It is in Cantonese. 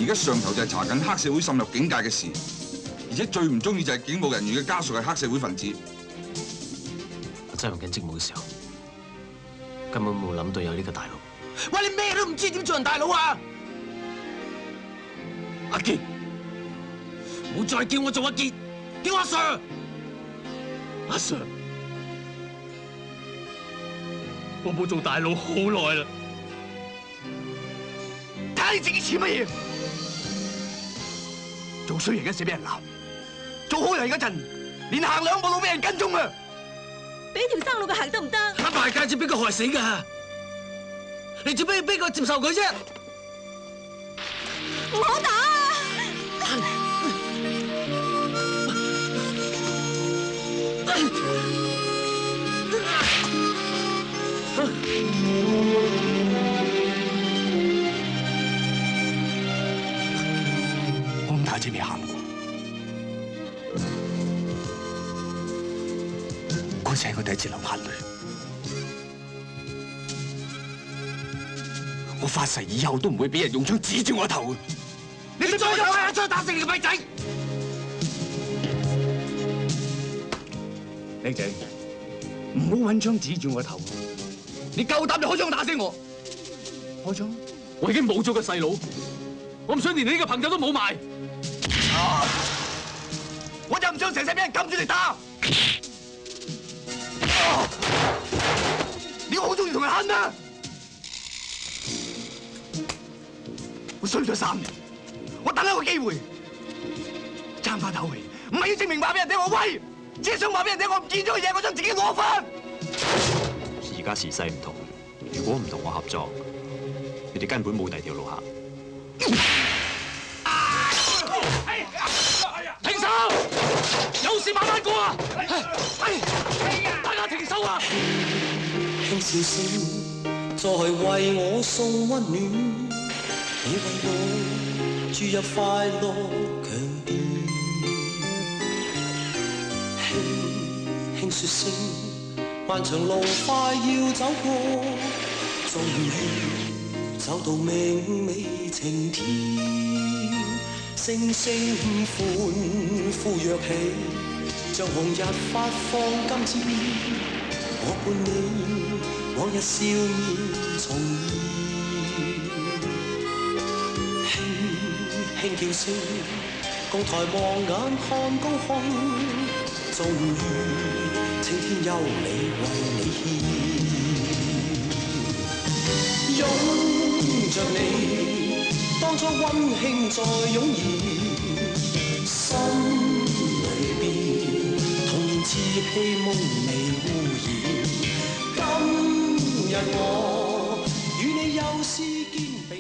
而家上頭就係查緊黑社會滲入警界嘅事，而且最唔中意就係警務人員嘅家屬係黑社會分子。我執行緊職務嘅時候，根本冇諗到有呢個大佬。喂，你咩都唔知，點做人大佬啊？阿傑，唔好再叫我做阿傑，叫阿 Sir。阿 Sir， 我冇做大佬好耐啦。睇下你自己似乜嘢？做衰人嗰時俾人鬧，做好人嗰陣連行兩步路俾人跟蹤啊！俾條生路佢行得唔得？黑大戒指俾佢害死㗎，你做咩要逼佢接受佢啫？唔好打啊！我咁大隻未喊過，嗰次係我第一次流眼淚。我發誓以後都唔會俾人用槍指住我頭。你再有啊，再打死你個廢仔！靚仔，唔好揾槍指住我頭。你夠膽就開槍打死我！開槍！我已經冇咗個細佬，我唔想連你呢個朋友都冇埋。我就唔想成世俾人撳住嚟打。你好中意同人慳啊！我衰咗3年，我等一個機會，爭翻口氣，唔係要證明話俾人聽我威，只係想話俾人聽我唔見咗嘅嘢，我想自己攞翻。而家時勢唔同，如果唔同我合作，你哋根本冇第二條路行。停手！有事慢慢過啊！大家停手啊！輕笑聲再為我送溫暖，你為我注入快樂強電。輕輕說聲，漫長路快要走過，終於走到明媚晴天。聲聲歡呼躍起，像紅日發放金箭。我伴你往日笑面重現，輕輕叫聲，共抬望眼看高空，終於青天有你為你獻，擁着你，當初溫馨再湧現，心裏邊童年稚氣夢未污染。今日我與你又是肩並